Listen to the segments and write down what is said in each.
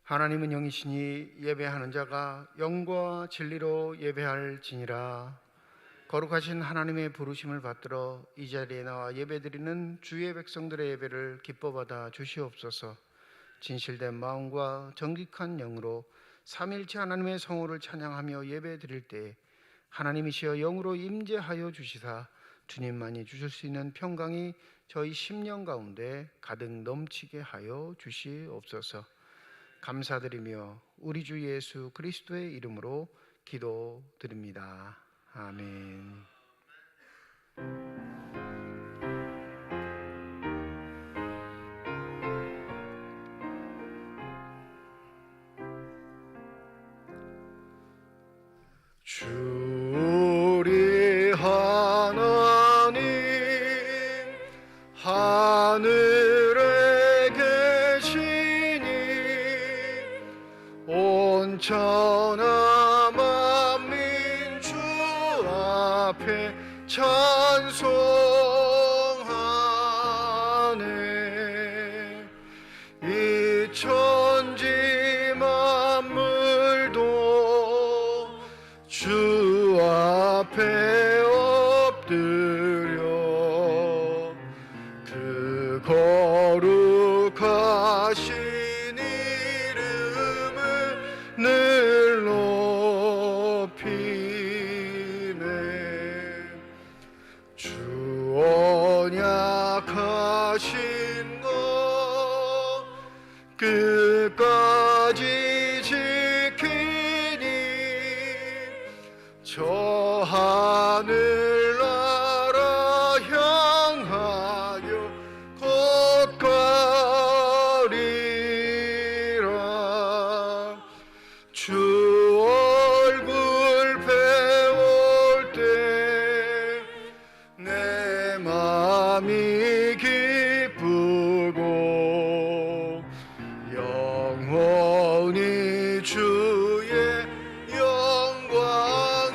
하나님은 영이시니 예배하는 자가 영과 진리로 예배할지니라. 거룩하신 하나님의 부르심을 받들어 이 자리에 나와 예배드리는 주의 백성들의 예배를 기뻐받아 주시옵소서. 진실된 마음과 정직한 영으로 삼일체 하나님의 성호를 찬양하며 예배드릴 때 하나님이시여 영으로 임재하여 주시사 주님만이 주실 수 있는 평강이 저희 심령 가운데 가득 넘치게 하여 주시옵소서. 감사드리며 우리 주 예수 그리스도의 이름으로 기도드립니다. 아멘. 주 우리 하나님 하늘에 계시니 온천하 만민 주 앞에 찬송하네. 이 천지 만물도 주 앞에 엎드려 그 거룩하신 이름을 늘 높이네. 주 언약하신 것 끝까지 지키니 저 하늘나라 향하여 곧 가리라. 주 얼굴 배울 때 내 맘이 기쁘고 영원히 주의 영광을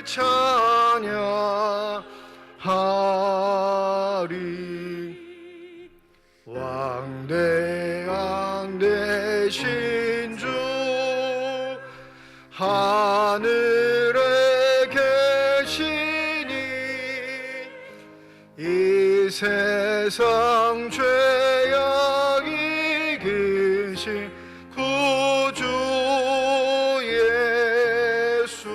찬양하리. 왕대왕 되신 주 하늘에 계시니 이 세상 죄악 이기신 구주 예수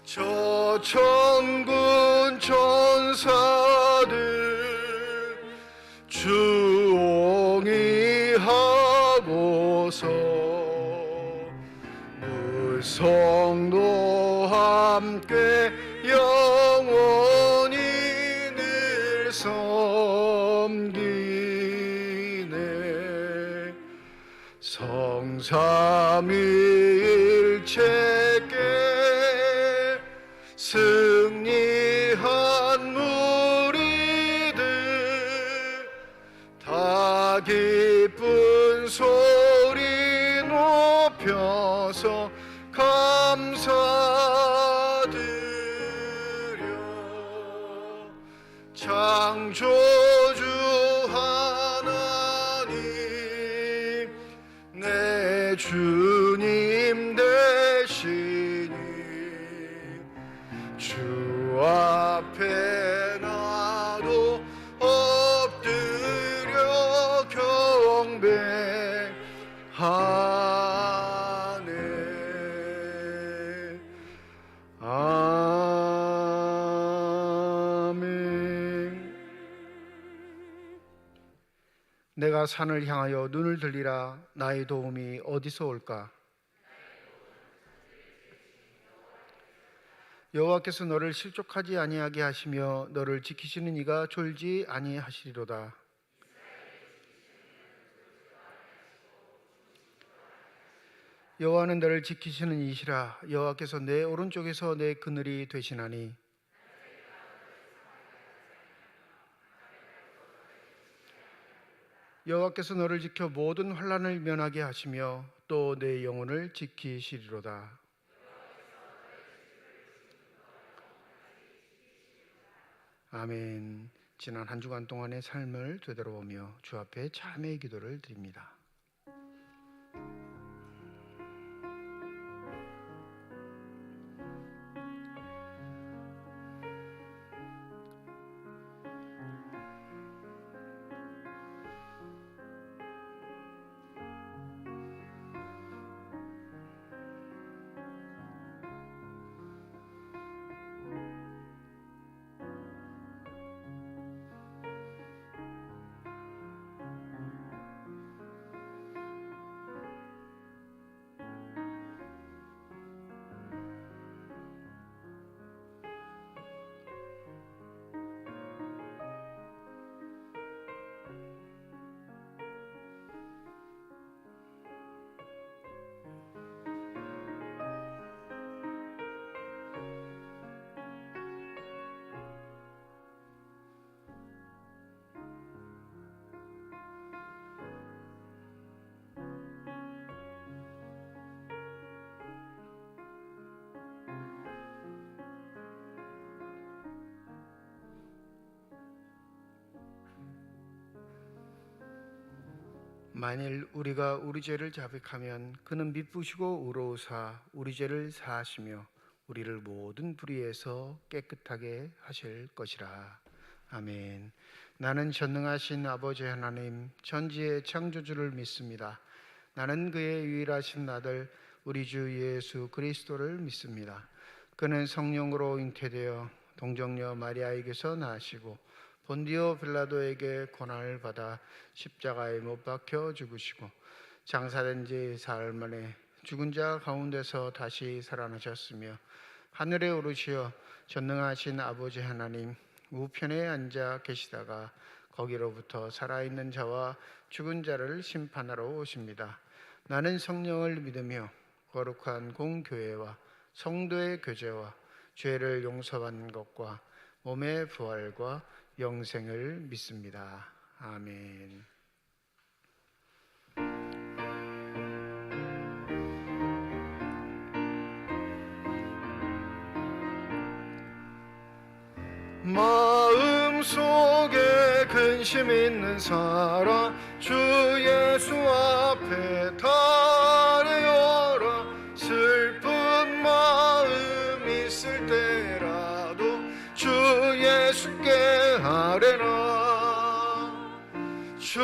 저 천군 천사들 주옹이하고서 무성도 함께 영원히 늘 섬기네. 성삼위일체께 승리한 무리들 다 기쁜 소리 높여서 감사드려. 창조주 하나님 내 주님 되시니 주 앞에 나도 엎드려 경배하네. 아멘. 내가 산을 향하여 눈을 들리라. 나의 도움이 어디서 올까? 여호와께서 너를 실족하지 아니하게 하시며 너를 지키시는 이가 졸지 아니하시리로다. 여호와는 너를 지키시는 이시라. 여호와께서 내 오른쪽에서 내 그늘이 되시나니 여호와께서 너를 지켜 모든 환난을 면하게 하시며 또 내 영혼을 지키시리로다. 아멘. 지난 한 주간 동안의 삶을 되돌아보며 주 앞에 참회의 기도를 드립니다. 만일 우리가 우리 죄를 자백하면 그는 미쁘시고 의로우사 우리 죄를 사하시며 우리를 모든 불의에서 깨끗하게 하실 것이라. 아멘. 나는 전능하신 아버지 하나님 전지의 창조주를 믿습니다. 나는 그의 유일하신 아들 우리 주 예수 그리스도를 믿습니다. 그는 성령으로 잉태되어 동정녀 마리아에게서 나시고 본디오 빌라도에게 고난을 받아 십자가에 못 박혀 죽으시고 장사된 지 사흘 만에 죽은 자 가운데서 다시 살아나셨으며 하늘에 오르시어 전능하신 아버지 하나님 우편에 앉아 계시다가 거기로부터 살아있는 자와 죽은 자를 심판하러 오십니다. 나는 성령을 믿으며 거룩한 공교회와 성도의 교제와 죄를 용서받는 것과 몸의 부활과 영생을 믿습니다. 아멘. 마음속에 근심 있는 사람 주 예수 앞에 달려라. 슬픈 마음 있을 때라도 주 예수께 아뢰라. 주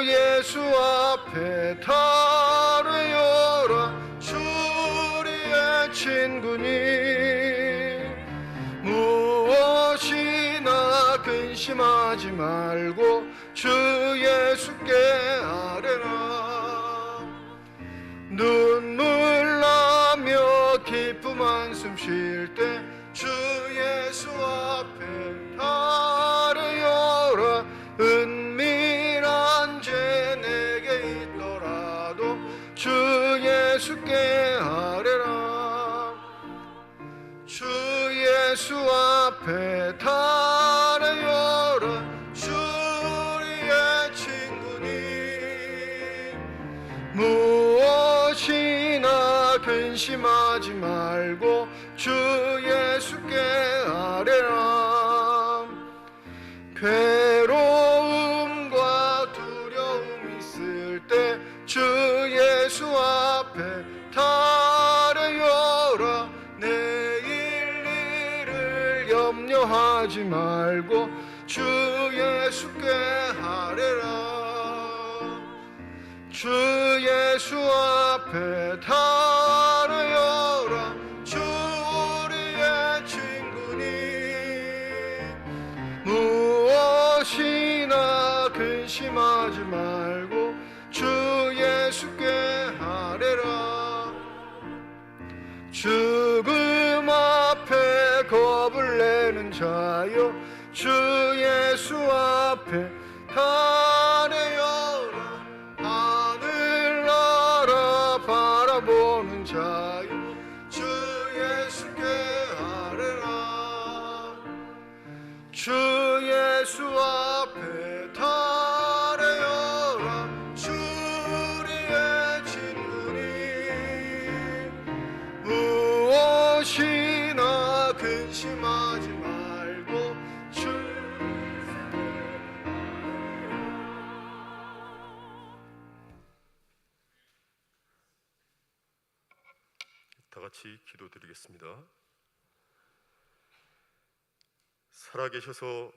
예수 앞에 달려라. 주 우리의 친구니 무엇이나 근심하지 말고 주 예수께 아뢰라. 눈물 나며 기쁨 한숨 쉴 때 주 예수 앞에 아뢰어라. 은밀한 죄 내게 있더라도 주 예수께 아뢰라. 주 예수 앞에 달려라. 주 우리의 친구니 무엇이나 근심하지 말고 주 예수께 아뢰라. 괴로움과 두려움 있을 때 주 예수 앞에 달려라. 내일 일을 염려하지 말고 주 예수께 아뢰라. 주 예수 앞에 달려라. 주 우리의 친구니 무엇이나 근심하지 말고 주 예수께 아뢰라. 죽음 앞에 겁을 내는 자여 주 예수 앞에 달려라. 하늘나라 바라보는 자여 주 예수께 아뢰라. 주 예수 앞에 달려라. 주 우리의 친구니 무엇이나 근심하지 말고 주 다 같이 기도드리겠습니다. 살아계셔서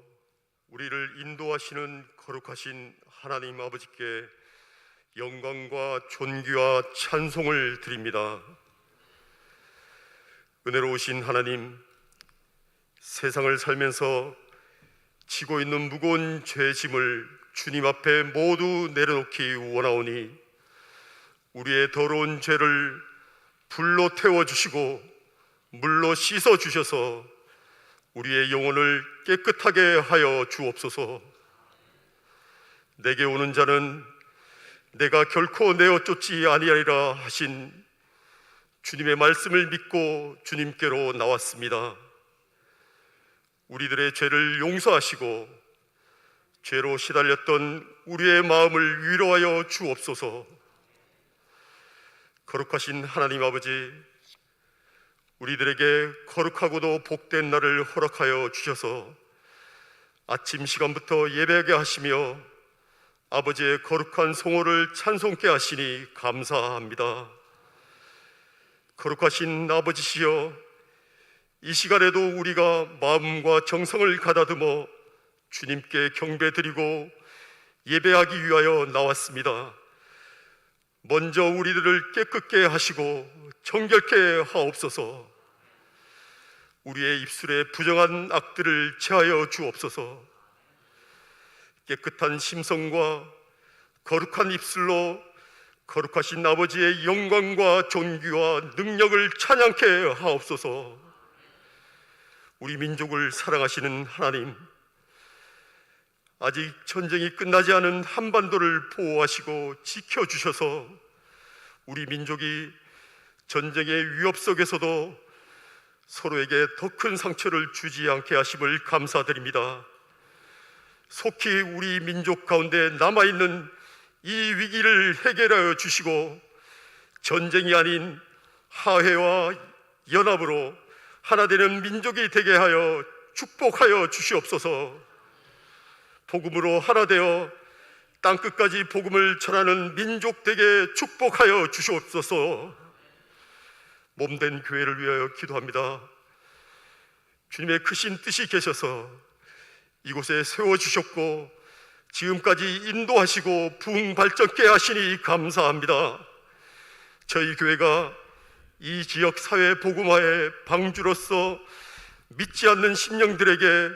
우리를 인도하시는 거룩하신 하나님 아버지께 영광과 존귀와 찬송을 드립니다. 은혜로우신 하나님, 세상을 살면서 지고 있는 무거운 죄짐을 주님 앞에 모두 내려놓기 원하오니 우리의 더러운 죄를 불로 태워주시고 물로 씻어주셔서 우리의 영혼을 깨끗하게 하여 주옵소서. 내게 오는 자는 내가 결코 내어 쫓지 아니하리라 하신 주님의 말씀을 믿고 주님께로 나왔습니다. 우리들의 죄를 용서하시고 죄로 시달렸던 우리의 마음을 위로하여 주옵소서. 거룩하신 하나님 아버지, 우리들에게 거룩하고도 복된 날을 허락하여 주셔서 아침 시간부터 예배하게 하시며 아버지의 거룩한 성호를 찬송케 하시니 감사합니다. 거룩하신 아버지시여, 이 시간에도 우리가 마음과 정성을 가다듬어 주님께 경배드리고 예배하기 위하여 나왔습니다. 먼저 우리들을 깨끗게 하시고 정결케 하옵소서. 우리의 입술에 부정한 악들을 제하여 주옵소서. 깨끗한 심성과 거룩한 입술로 거룩하신 아버지의 영광과 존귀와 능력을 찬양케 하옵소서. 우리 민족을 사랑하시는 하나님, 아직 전쟁이 끝나지 않은 한반도를 보호하시고 지켜주셔서 우리 민족이 전쟁의 위협 속에서도 서로에게 더 큰 상처를 주지 않게 하심을 감사드립니다. 속히 우리 민족 가운데 남아있는 이 위기를 해결하여 주시고 전쟁이 아닌 화해와 연합으로 하나 되는 민족이 되게 하여 축복하여 주시옵소서. 복음으로 하나 되어 땅끝까지 복음을 전하는 민족 되게 축복하여 주시옵소서. 몸된 교회를 위하여 기도합니다. 주님의 크신 뜻이 계셔서 이곳에 세워주셨고 지금까지 인도하시고 부흥 발전케 하시니 감사합니다. 저희 교회가 이 지역 사회 복음화의 방주로서 믿지 않는 심령들에게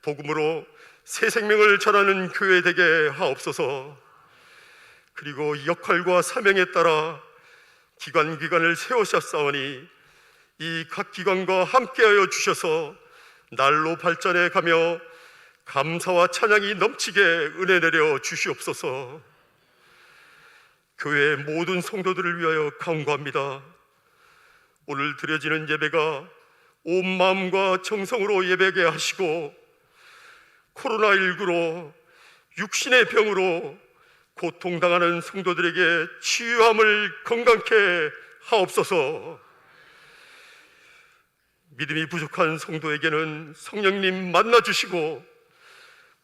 복음으로 새 생명을 전하는 교회 되게 하옵소서. 그리고 역할과 사명에 따라 기관을 세우셨사오니 이 각 기관과 함께하여 주셔서 날로 발전해 가며 감사와 찬양이 넘치게 은혜 내려 주시옵소서. 교회의 모든 성도들을 위하여 간구합니다. 오늘 드려지는 예배가 온 마음과 정성으로 예배하게 하시고 코로나19로 육신의 병으로 고통당하는 성도들에게 치유함을 건강케 하옵소서. 믿음이 부족한 성도에게는 성령님 만나주시고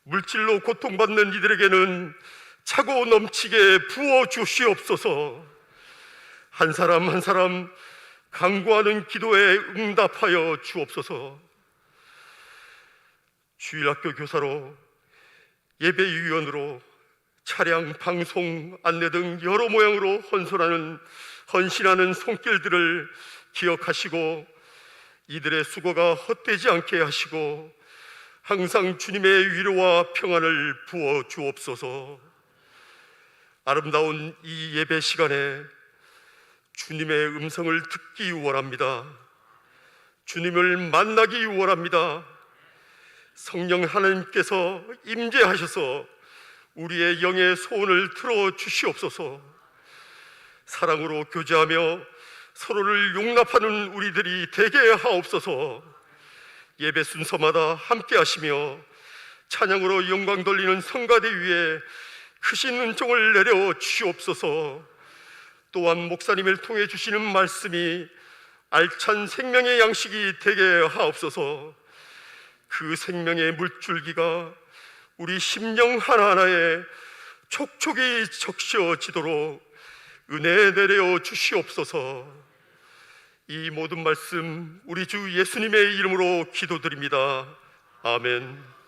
물질로 고통받는 이들에게는 차고 넘치게 부어주시옵소서. 한 사람 한 사람 간구하는 기도에 응답하여 주옵소서. 주일학교 교사로 예배위원으로 차량, 방송, 안내 등 여러 모양으로 헌신하는 손길들을 기억하시고 이들의 수고가 헛되지 않게 하시고 항상 주님의 위로와 평안을 부어 주옵소서. 아름다운 이 예배 시간에 주님의 음성을 듣기 원합니다. 주님을 만나기 원합니다. 성령 하나님께서 임재하셔서 우리의 영의 소원을 들어 주시옵소서. 사랑으로 교제하며 서로를 용납하는 우리들이 되게 하옵소서. 예배 순서마다 함께 하시며 찬양으로 영광 돌리는 성가대 위에 크신 은총을 내려 주시옵소서. 또한 목사님을 통해 주시는 말씀이 알찬 생명의 양식이 되게 하옵소서. 그 생명의 물줄기가 우리 심령 하나하나에 촉촉이 적셔지도록 은혜 내려 주시옵소서. 이 모든 말씀 우리 주 예수님의 이름으로 기도드립니다. 아멘.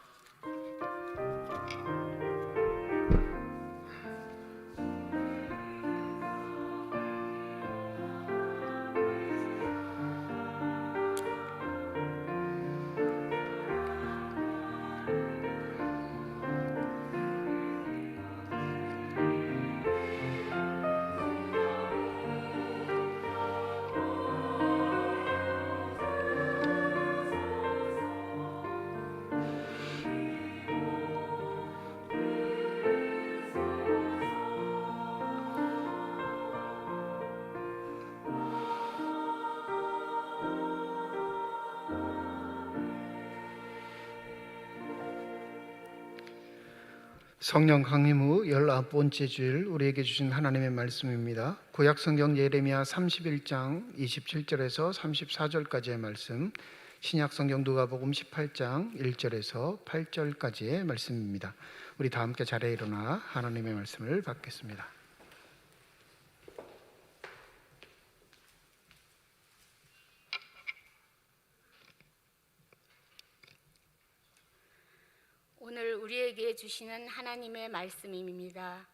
성령 강림 후 19번째 주일 우리에게 주신 하나님의 말씀입니다. 구약성경 예레미야 31장 27절에서 34절까지의 말씀, 신약 성경 누가복음 18장 1절에서 8절까지의 말씀입니다. 우리 다 함께 자리에 일어나 하나님의 말씀을 받겠습니다. 오늘 우리에게 주시는 하나님의 말씀입니다.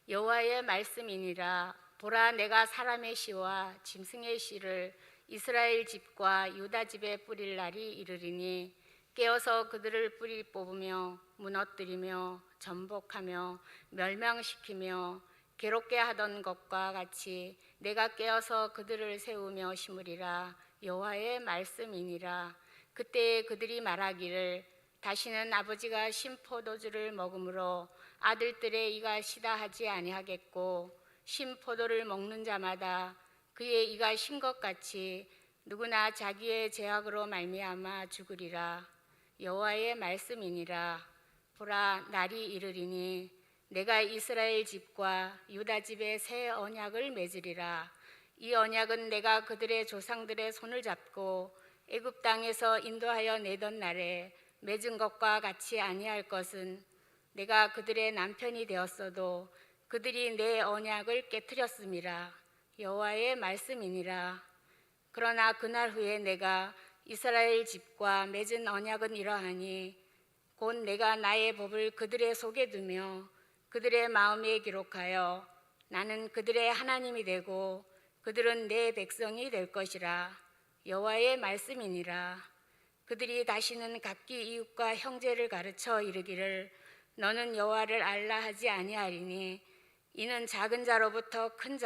여호와의 말씀이니라. 보라, 내가 사람의 씨와 짐승의 씨를 이스라엘 집과 유다 집에 뿌릴 날이 이르리니 깨어서 그들을 뿌리 뽑으며 무너뜨리며 전복하며 멸망시키며 괴롭게 하던 것과 같이 내가 깨어서 그들을 세우며 심으리라. 여호와의 말씀이니라. 그때 그들이 말하기를 다시는 아버지가 신 포도주를 먹으므로 아들들의 이가 시다 하지 아니하겠고 신 포도를 먹는 자마다 그의 이가 신 것 같이 누구나 자기의 죄악으로 말미암아 죽으리라. 여호와의 말씀이니라. 보라, 날이 이르리니 내가 이스라엘 집과 유다 집에 새 언약을 맺으리라. 이 언약은 내가 그들의 조상들의 손을 잡고 애굽 땅에서 인도하여 내던 날에 맺은 것과 같이 아니할 것은 내가 그들의 남편이 되었어도 그들이 내 언약을 깨뜨렸음이라. 여호와의 말씀이니라. 그러나 그날 후에 내가 이스라엘 집과 맺은 언약은 이러하니 곧 내가 나의 법을 그들의 속에 두며 그들의 마음에 기록하여 나는 그들의 하나님이 되고 그들은 내 백성이 될 것이라. 여호와의 말씀이니라. 그들이 다시는 각기 이웃과 형제를 가르쳐 이르기를 너는 여호와를 알라 하지 아니하리니 이는 작은 자로부터 큰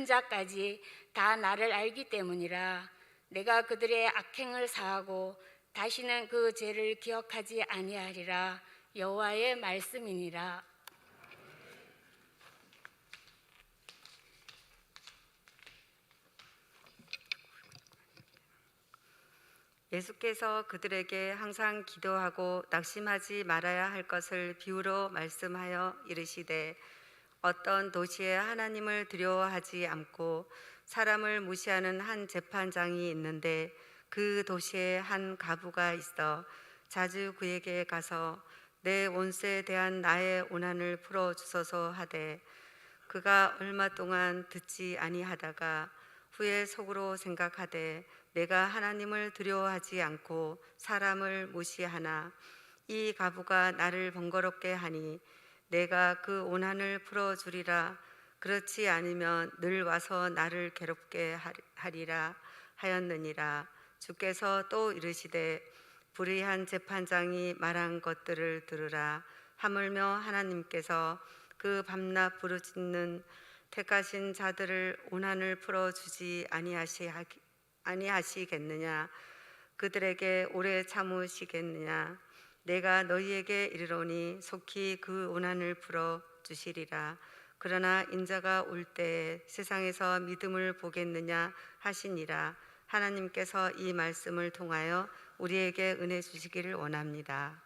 자까지 다 나를 알기 때문이라. 내가 그들의 악행을 사하고 다시는 그 죄를 기억하지 아니하리라. 여호와의 말씀이니라. 예수께서 그들에게 항상 기도하고 낙심하지 말아야 할 것을 비유로 말씀하여 이르시되 어떤 도시에 하나님을 두려워하지 않고 사람을 무시하는 한 재판장이 있는데 그 도시에 한 과부가 있어 자주 그에게 가서 내 원수에 대한 나의 원한을 풀어 주소서 하되 그가 얼마 동안 듣지 아니하다가 후에 속으로 생각하되 내가 하나님을 두려워하지 않고 사람을 무시하나 이 과부가 나를 번거롭게 하니 내가 그 원한을 풀어주리라. 그렇지 않으면 늘 와서 나를 괴롭게 하리라 하였느니라. 주께서 또 이르시되 불의한 재판장이 말한 것들을 들으라. 하물며 하나님께서 그 밤낮 부르짖는 택하신 자들을 원한을 풀어주지 아니하시겠느냐. 그들에게 오래 참으시겠느냐. 내가 너희에게 이르노니 속히 그 원한을 풀어주시리라. 그러나 인자가 올 때에 세상에서 믿음을 보겠느냐 하시니라. 하나님께서 이 말씀을 통하여 우리에게 은혜 주시기를 원합니다.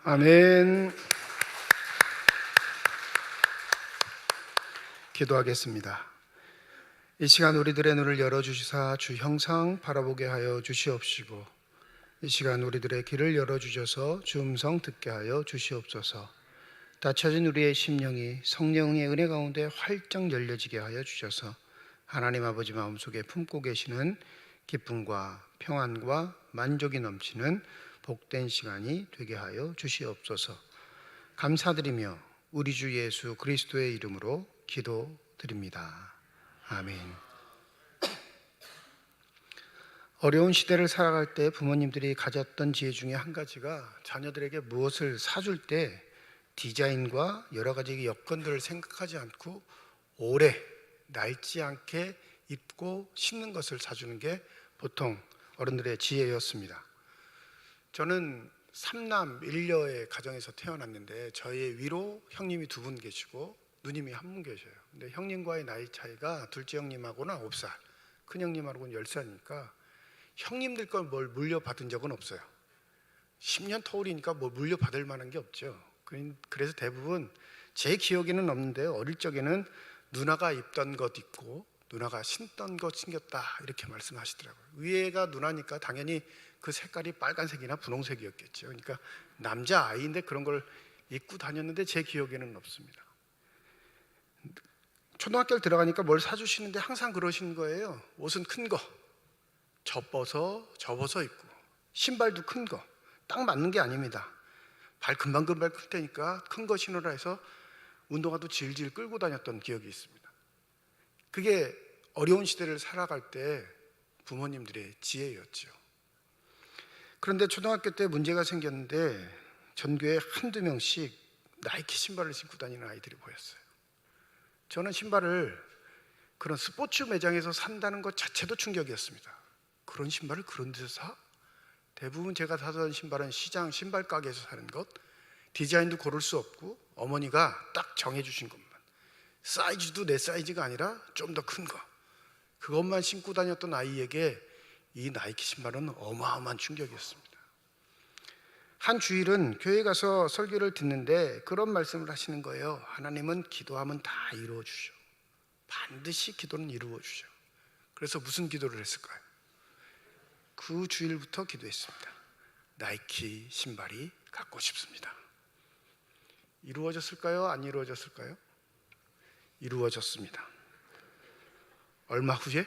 아멘. 기도하겠습니다. 이 시간 우리들의 눈을 열어주시사 주 형상 바라보게 하여 주시옵시고, 이 시간 우리들의 귀를 열어주셔서 주 음성 듣게 하여 주시옵소서. 닫혀진 우리의 심령이 성령의 은혜 가운데 활짝 열려지게 하여 주셔서 하나님 아버지 마음속에 품고 계시는 기쁨과 평안과 만족이 넘치는 복된 시간이 되게 하여 주시옵소서. 감사드리며 우리 주 예수 그리스도의 이름으로 기도드립니다. 아멘. 어려운 시대를 살아갈 때 부모님들이 가졌던 지혜 중에 한 가지가 자녀들에게 무엇을 사줄 때 디자인과 여러 가지 여건들을 생각하지 않고 오래 낡지 않게 입고 신는 것을 사주는 게 보통 어른들의 지혜였습니다. 저는 3남 1녀의 가정에서 태어났는데 저의 위로 형님이 2분 계시고 누님이 1분 계셔요. 근데 형님과의 나이 차이가 둘째 형님하고는 9살, 큰 형님하고는 10살이니까 형님들 걸 뭘 물려받은 적은 없어요. 10년 터울이니까 뭐 물려받을 만한 게 없죠. 그래서 대부분 제 기억에는 없는데 어릴 적에는 누나가 입던 것 입고 누나가 신던 것 신겼다 이렇게 말씀하시더라고요. 위에가 누나니까 당연히 그 색깔이 빨간색이나 분홍색이었겠죠. 그러니까 남자아이인데 그런 걸 입고 다녔는데 제 기억에는 없습니다. 초등학교를 들어가니까 뭘 사주시는데 항상 그러신 거예요. 옷은 큰 거, 접어서 입고, 신발도 큰 거, 딱 맞는 게 아닙니다. 발 금방금방 클 테니까 큰 거 신으라 해서 운동화도 질질 끌고 다녔던 기억이 있습니다. 그게 어려운 시대를 살아갈 때 부모님들의 지혜였죠. 그런데 초등학교 때 문제가 생겼는데 전교에 1-2명씩 나이키 신발을 신고 다니는 아이들이 보였어요. 저는 신발을 그런 스포츠 매장에서 산다는 것 자체도 충격이었습니다. 그런 신발을 그런 데서 사? 대부분 제가 사던 신발은 시장 신발 가게에서 사는 것, 디자인도 고를 수 없고 어머니가 딱 정해주신 것만, 사이즈도 내 사이즈가 아니라 좀 더 큰 거, 그것만 신고 다녔던 아이에게 이 나이키 신발은 어마어마한 충격이었습니다. 한 주일은 교회 가서 설교를 듣는데 그런 말씀을 하시는 거예요. 하나님은 기도하면 다 이루어 주셔. 반드시 기도는 이루어 주셔. 그래서 무슨 기도를 했을까요? 그 주일부터 기도했습니다. 나이키 신발이 갖고 싶습니다. 이루어졌을까요? 안 이루어졌을까요? 이루어졌습니다. 얼마 후에?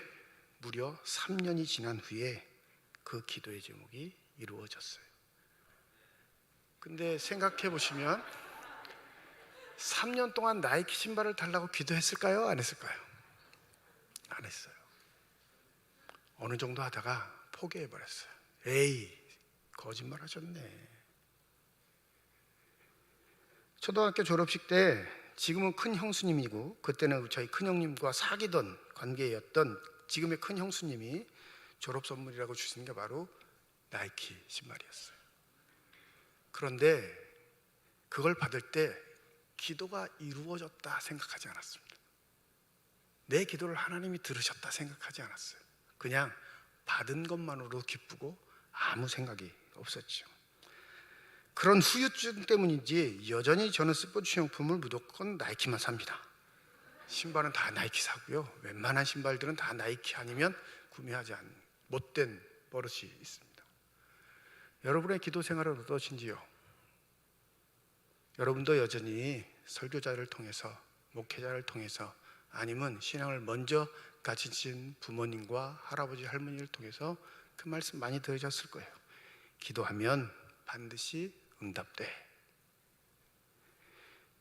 무려 3년이 지난 후에 그 기도의 제목이 이루어졌어요. 근데 생각해 보시면 3년 동안 나이키 신발을 달라고 기도했을까요? 안 했을까요? 안 했어요. 어느 정도 하다가 포기해버렸어요. 에이, 거짓말 하셨네. 초등학교 졸업식 때 지금은 큰 형수님이고 그때는 저희 큰 형님과 사귀던 관계였던 지금의 큰 형수님이 졸업 선물이라고 주신 게 바로 나이키 신발이었어요. 그런데 그걸 받을 때 기도가 이루어졌다 생각하지 않았습니다. 내 기도를 하나님이 들으셨다 생각하지 않았어요. 그냥 받은 것만으로 기쁘고 아무 생각이 없었죠. 그런 후유증 때문인지 여전히 저는 스포츠 용품을 무조건 나이키만 삽니다. 신발은 다 나이키 사고요. 웬만한 신발들은 다 나이키 아니면 구매하지 않는 못된 버릇이 있습니다. 여러분의 기도 생활은 어떠신지요? 여러분도 여전히 설교자를 통해서, 목회자를 통해서, 아니면 신앙을 먼저 가지신 부모님과 할아버지, 할머니를 통해서 그 말씀 많이 들으셨을 거예요. 기도하면 반드시 응답돼.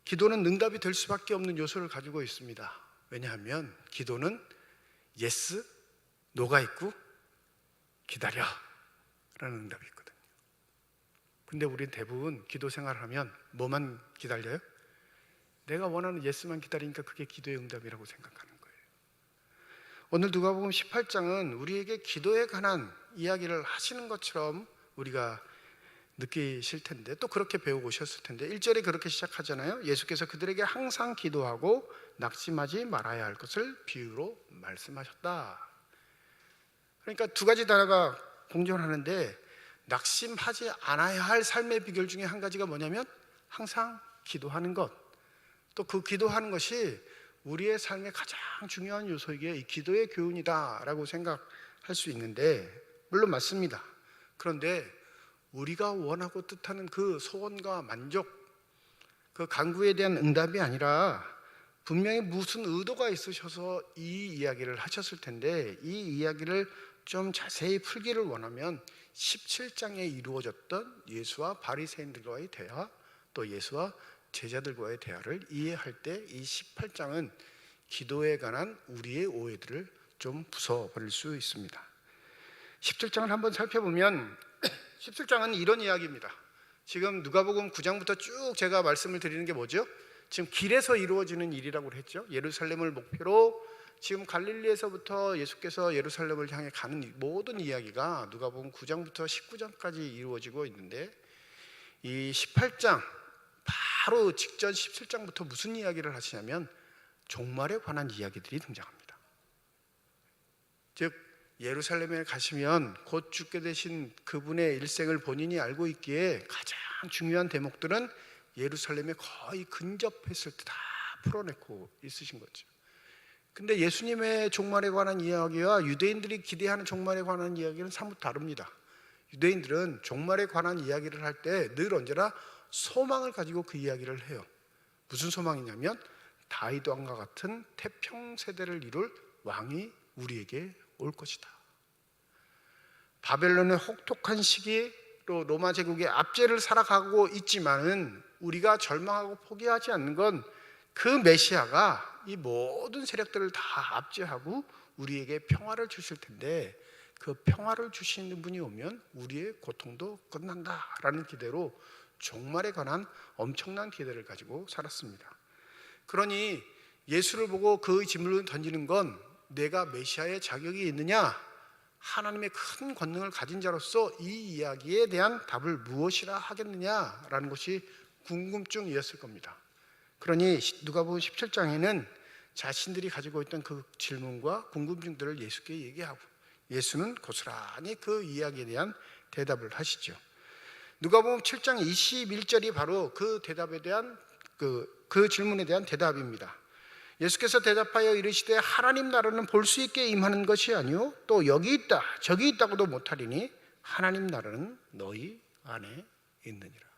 기도는 응답이 될 수밖에 없는 요소를 가지고 있습니다. 왜냐하면 기도는 yes, no가 있고 기다려 라는 응답이 있거든요. 근데 우리는 대부분 기도 생활을 하면 뭐만 기다려요? 내가 원하는 yes만 기다리니까 그게 기도의 응답이라고 생각하는 거예요. 오늘 누가복음 18장은 우리에게 기도에 관한 이야기를 하시는 것처럼 우리가 느끼실 텐데, 또 그렇게 배우고 오셨을 텐데 1절에 그렇게 시작하잖아요. 예수께서 그들에게 항상 기도하고 낙심하지 말아야 할 것을 비유로 말씀하셨다. 그러니까 두 가지 단어가 공존하는데 낙심하지 않아야 할 삶의 비결 중에 한 가지가 뭐냐면 항상 기도하는 것. 또 그 기도하는 것이 우리의 삶의 가장 중요한 요소이기에 이 기도의 교훈이다라고 생각할 수 있는데, 물론 맞습니다. 그런데 우리가 원하고 뜻하는 그 소원과 만족, 그 간구에 대한 응답이 아니라 분명히 무슨 의도가 있으셔서 이 이야기를 하셨을 텐데, 이 이야기를 좀 자세히 풀기를 원하면 17장에 이루어졌던 예수와 바리새인들과의 대화, 또 예수와 제자들과의 대화를 이해할 때 이 18장은 기도에 관한 우리의 오해들을 좀 부숴버릴 수 있습니다. 17장을 한번 살펴보면 17장은 이런 이야기입니다. 지금 누가복음 9장부터 쭉 제가 말씀을 드리는 게 뭐죠? 지금 길에서 이루어지는 일이라고 했죠. 예루살렘을 목표로 지금 갈릴리에서부터 예수께서 예루살렘을 향해 가는 모든 이야기가 누가복음 9장부터 19장까지 이루어지고 있는데, 이 18장 바로 직전 17장부터 무슨 이야기를 하시냐면 종말에 관한 이야기들이 등장합니다. 즉 예루살렘에 가시면 곧 죽게 되신 그분의 일생을 본인이 알고 있기에 가장 중요한 대목들은 예루살렘에 거의 근접했을 때 다 풀어내고 있으신 거죠. 근데 예수님의 종말에 관한 이야기와 유대인들이 기대하는 종말에 관한 이야기는 사뭇 다릅니다. 유대인들은 종말에 관한 이야기를 할 때 늘 언제나 소망을 가지고 그 이야기를 해요. 무슨 소망이냐면 다윗 왕과 같은 태평 세대를 이룰 왕이 우리에게 올 것이다. 바벨론의 혹독한 시기로 로마 제국의 압제를 살아가고 있지만은 우리가 절망하고 포기하지 않는 건 그 메시아가 이 모든 세력들을 다 압제하고 우리에게 평화를 주실 텐데, 그 평화를 주시는 분이 오면 우리의 고통도 끝난다라는 기대로 종말에 관한 엄청난 기대를 가지고 살았습니다. 그러니 예수를 보고 그 질문을 던지는 건 내가 메시아의 자격이 있느냐, 하나님의 큰 권능을 가진 자로서 이 이야기에 대한 답을 무엇이라 하겠느냐라는 것이 궁금증이었을 겁니다. 그러니 누가복음 17장에는 자신들이 가지고 있던 그 질문과 궁금증들을 예수께 얘기하고 예수는 고스란히 그 이야기에 대한 대답을 하시죠. 누가복음 7장 21절이 바로 그 대답에 대한 그 질문에 대한 대답입니다. 예수께서 대답하여 이르시되 하나님 나라는 볼 수 있게 임하는 것이 아니요 또 여기 있다 저기 있다고도 못하리니 하나님 나라는 너희 안에 있느니라.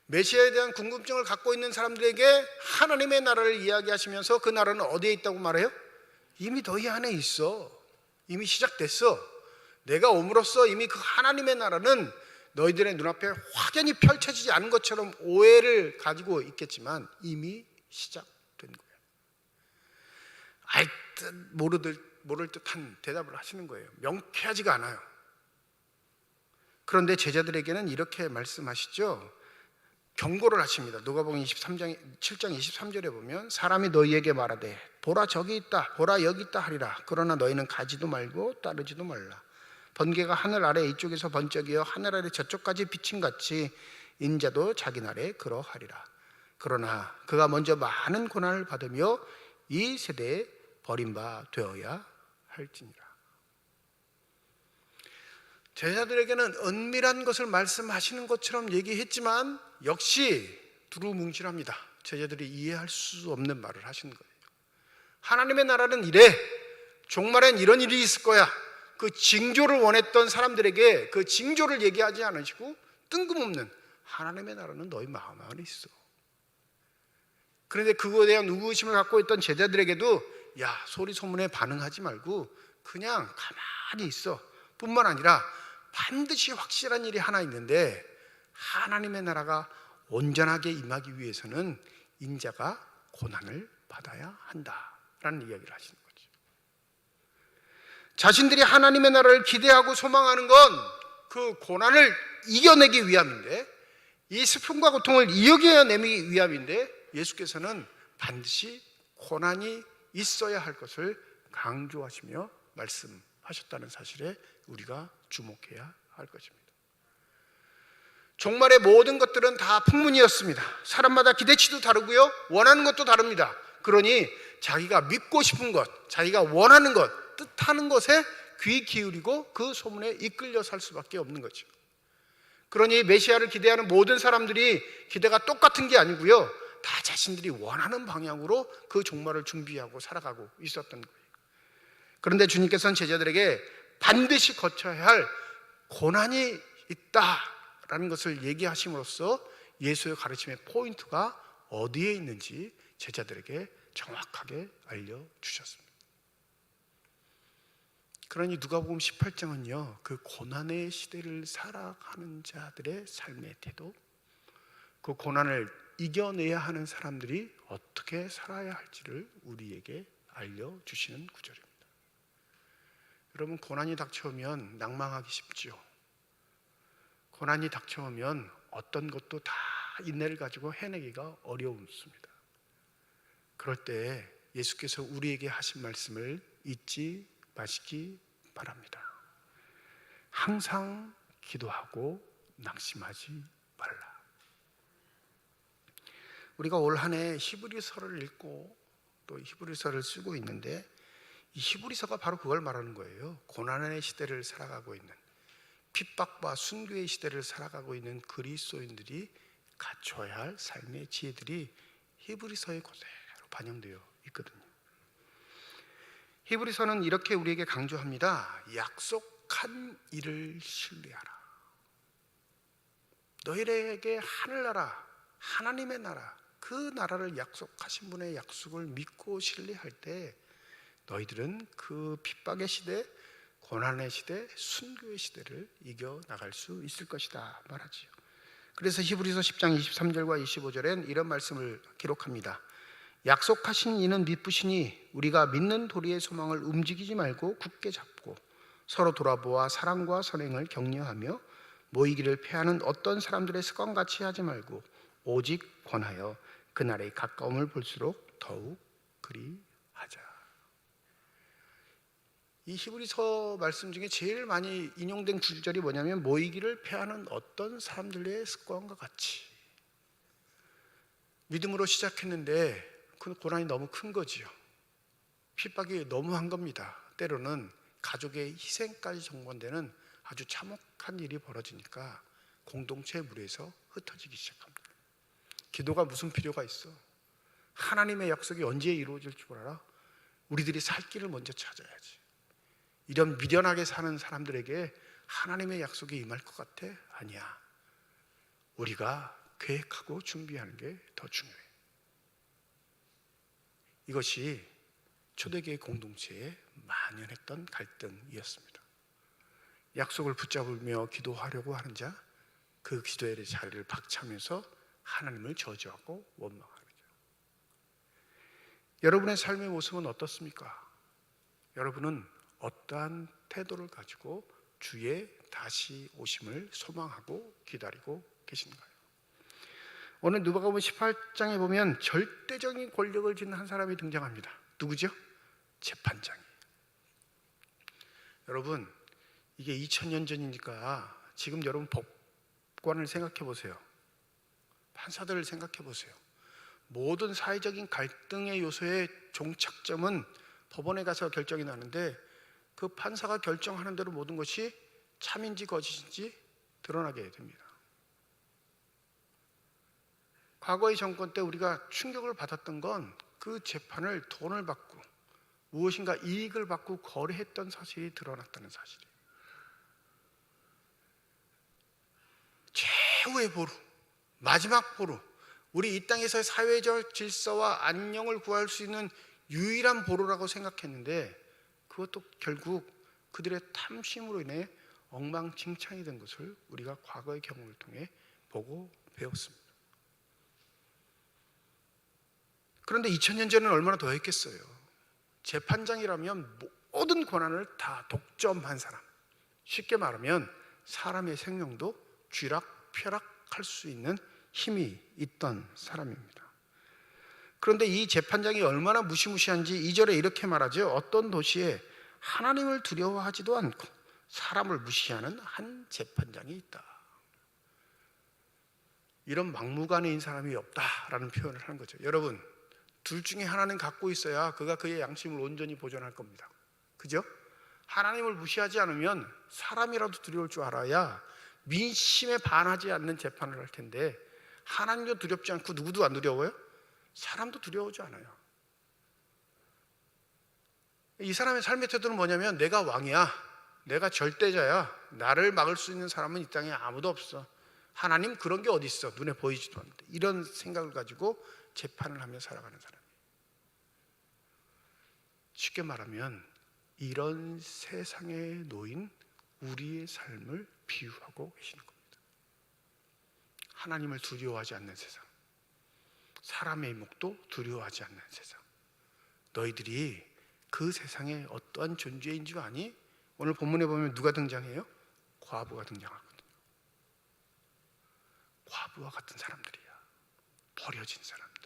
메시아에 대한 궁금증을 갖고 있는 사람들에게 하나님의 나라를 이야기하시면서 그 나라는 어디에 있다고 말해요? 이미 너희 안에 있어. 이미 시작됐어. 내가 옴으로써 이미 그 하나님의 나라는 너희들의 눈앞에 확연히 펼쳐지지 않은 것처럼 오해를 가지고 있겠지만 이미 시작된 거예요. 알 듯 모를 듯한 대답을 하시는 거예요. 명쾌하지가 않아요. 그런데 제자들에게는 이렇게 말씀하시죠. 경고를 하십니다. 누가복음 7장 23절에 보면 사람이 너희에게 말하되 보라 저기 있다 보라 여기 있다 하리라. 그러나 너희는 가지도 말고 따르지도 말라. 번개가 하늘 아래 이쪽에서 번쩍이어 하늘 아래 저쪽까지 비친 같이 인자도 자기 날에 그러하리라. 그러나 그가 먼저 많은 고난을 받으며 이 세대에 버림바 되어야 할지니라. 제자들에게는 은밀한 것을 말씀하시는 것처럼 얘기했지만 역시 두루뭉실합니다. 제자들이 이해할 수 없는 말을 하시는 거예요. 하나님의 나라는 이래, 종말엔 이런 일이 있을 거야. 그 징조를 원했던 사람들에게 그 징조를 얘기하지 않으시고 뜬금없는 하나님의 나라는 너희 마음 안에 있어. 그런데 그거에 대한 의구심을 갖고 있던 제자들에게도 야, 소리 소문에 반응하지 말고 그냥 가만히 있어 뿐만 아니라 반드시 확실한 일이 하나 있는데 하나님의 나라가 온전하게 임하기 위해서는 인자가 고난을 받아야 한다라는 이야기를 하시는 거죠. 자신들이 하나님의 나라를 기대하고 소망하는 건 그 고난을 이겨내기 위함인데, 이 슬픔과 고통을 이겨내기 위함인데 예수께서는 반드시 고난이 있어야 할 것을 강조하시며 말씀하셨다는 사실에 우리가 주목해야 할 것입니다. 종말의 모든 것들은 다 풍문이었습니다. 사람마다 기대치도 다르고요, 원하는 것도 다릅니다. 그러니 자기가 믿고 싶은 것, 자기가 원하는 것, 뜻하는 것에 귀 기울이고 그 소문에 이끌려 살 수밖에 없는 거죠. 그러니 메시아를 기대하는 모든 사람들이 기대가 똑같은 게 아니고요, 다 자신들이 원하는 방향으로 그 종말을 준비하고 살아가고 있었던 거예요. 그런데 주님께서는 제자들에게 반드시 거쳐야 할 고난이 있다라는 것을 얘기하심으로써 예수의 가르침의 포인트가 어디에 있는지 제자들에게 정확하게 알려주셨습니다. 그러니 누가복음 18장은요, 그 고난의 시대를 살아가는 자들의 삶의 태도, 그 고난을 이겨내야 하는 사람들이 어떻게 살아야 할지를 우리에게 알려주시는 구절입니다. 여러분, 고난이 닥쳐오면 낭망하기 쉽죠. 고난이 닥쳐오면 어떤 것도 다 인내를 가지고 해내기가 어려웠습니다. 그럴 때 예수께서 우리에게 하신 말씀을 잊지 마시기 바랍니다. 항상 기도하고 낙심하지 말라. 우리가 올 한 해 히브리서를 읽고 또 히브리서를 쓰고 있는데, 이 히브리서가 바로 그걸 말하는 거예요. 고난의 시대를 살아가고 있는, 핍박과 순교의 시대를 살아가고 있는 그리스도인들이 갖춰야 할 삶의 지혜들이 히브리서에 그대로 반영되어 있거든요. 히브리서는 이렇게 우리에게 강조합니다. 약속한 일을 신뢰하라. 너희에게 하늘나라, 하나님의 나라, 그 나라를 약속하신 분의 약속을 믿고 신뢰할 때 너희들은 그 핍박의 시대, 고난의 시대, 순교의 시대를 이겨나갈 수 있을 것이다 말하지요. 그래서 히브리서 10장 23절과 25절엔 이런 말씀을 기록합니다. 약속하신 이는 믿으시니 우리가 믿는 도리의 소망을 움직이지 말고 굳게 잡고 서로 돌아보아 사랑과 선행을 격려하며 모이기를 패하는 어떤 사람들의 습관같이 하지 말고 오직 권하여 그날의 가까움을 볼수록 더욱 그리하자. 이 히브리서 말씀 중에 제일 많이 인용된 구절이 뭐냐면 모이기를 패하는 어떤 사람들의 습관과 같이. 믿음으로 시작했는데 그 고난이 너무 큰 거지요. 핍박이 너무한 겁니다. 때로는 가족의 희생까지 정반되는 아주 참혹한 일이 벌어지니까 공동체의 무리에서 흩어지기 시작합니다. 기도가 무슨 필요가 있어? 하나님의 약속이 언제 이루어질 줄 알아? 우리들이 살 길을 먼저 찾아야지. 이런 미련하게 사는 사람들에게 하나님의 약속이 임할 것 같아? 아니야. 우리가 계획하고 준비하는 게 더 중요해. 이것이 초대교회 공동체에 만연했던 갈등이었습니다. 약속을 붙잡으며 기도하려고 하는 자, 그 기도의 자리를 박차면서 하나님을 저주하고 원망하는 자. 여러분의 삶의 모습은 어떻습니까? 여러분은 어떠한 태도를 가지고 주의 다시 오심을 소망하고 기다리고 계신가요? 오늘 누가복음 18장에 보면 절대적인 권력을 지닌 한 사람이 등장합니다. 누구죠? 재판장이. 여러분, 이게 2000년 전이니까 지금 여러분 법관을 생각해 보세요. 판사들을 생각해 보세요. 모든 사회적인 갈등의 요소의 종착점은 법원에 가서 결정이 나는데, 그 판사가 결정하는 대로 모든 것이 참인지 거짓인지 드러나게 됩니다. 과거의 정권 때 우리가 충격을 받았던 건 그 재판을 돈을 받고 무엇인가 이익을 받고 거래했던 사실이 드러났다는 사실이에요. 최후의 보루, 마지막 보루, 우리 이 땅에서의 사회적 질서와 안녕을 구할 수 있는 유일한 보루라고 생각했는데, 그것도 결국 그들의 탐심으로 인해 엉망진창이 된 것을 우리가 과거의 경험을 통해 보고 배웠습니다. 그런데 2000년 전에는 얼마나 더 했겠어요. 재판장이라면 모든 권한을 다 독점한 사람, 쉽게 말하면 사람의 생명도 쥐락펴락할 수 있는 힘이 있던 사람입니다. 그런데 이 재판장이 얼마나 무시무시한지 2절에 이렇게 말하죠. 어떤 도시에 하나님을 두려워하지도 않고 사람을 무시하는 한 재판장이 있다. 이런 막무가내인 사람이 없다라는 표현을 하는 거죠. 여러분, 둘 중에 하나는 갖고 있어야 그가 그의 양심을 온전히 보존할 겁니다. 그죠? 하나님을 무시하지 않으면 사람이라도 두려울 줄 알아야 민심에 반하지 않는 재판을 할 텐데, 하나님도 두렵지 않고 누구도 안 두려워요? 사람도 두려워하지 않아요. 이 사람의 삶의 태도는 뭐냐면, 내가 왕이야, 내가 절대자야, 나를 막을 수 있는 사람은 이 땅에 아무도 없어, 하나님 그런 게 어디 있어, 눈에 보이지도 않는데, 이런 생각을 가지고 재판을 하며 살아가는 사람이에요. 쉽게 말하면 이런 세상에 놓인 우리의 삶을 비유하고 계시는 겁니다. 하나님을 두려워하지 않는 세상, 사람의 목도 두려워하지 않는 세상. 너희들이 그 세상에 어떠한 존재인 줄 아니? 오늘 본문에 보면 누가 등장해요? 과부가 등장하거든요. 과부와 같은 사람들이야. 버려진 사람들,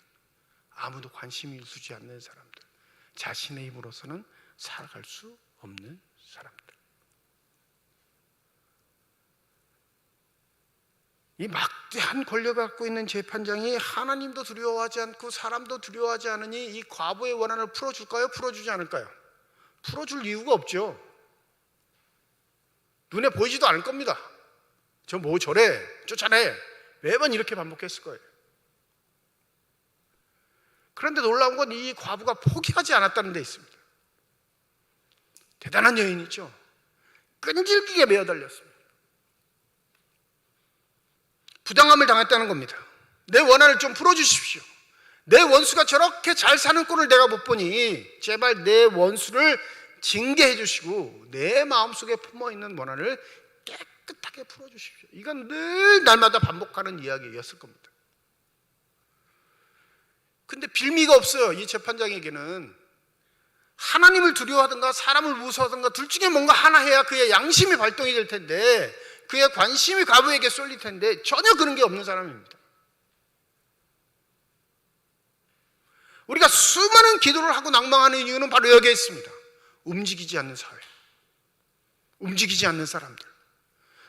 아무도 관심이 두지 않는 사람들, 자신의 힘으로서는 살아갈 수 없는 사람들. 이 막대한 권력을 갖고 있는 재판장이 하나님도 두려워하지 않고 사람도 두려워하지 않으니 이 과부의 원한을 풀어줄까요? 풀어주지 않을까요? 풀어줄 이유가 없죠. 눈에 보이지도 않을 겁니다. 저 뭐 저래, 쫓아내, 매번 이렇게 반복했을 거예요. 그런데 놀라운 건 이 과부가 포기하지 않았다는 데 있습니다. 대단한 여인이죠. 끈질기게 매어달렸습니다. 부당함을 당했다는 겁니다. 내 원한을 좀 풀어주십시오. 내 원수가 저렇게 잘 사는 꼴을 내가 못 보니 제발 내 원수를 징계해 주시고 내 마음속에 품어있는 원한을 깨끗하게 풀어주십시오. 이건 늘 날마다 반복하는 이야기였을 겁니다. 근데 빌미가 없어요. 이 재판장에게는 하나님을 두려워하든가 사람을 무서워하든가 둘 중에 뭔가 하나 해야 그의 양심이 발동이 될 텐데, 그의 관심이 과부에게 쏠릴 텐데 전혀 그런 게 없는 사람입니다. 우리가 수많은 기도를 하고 낭망하는 이유는 바로 여기에 있습니다. 움직이지 않는 사회, 움직이지 않는 사람들.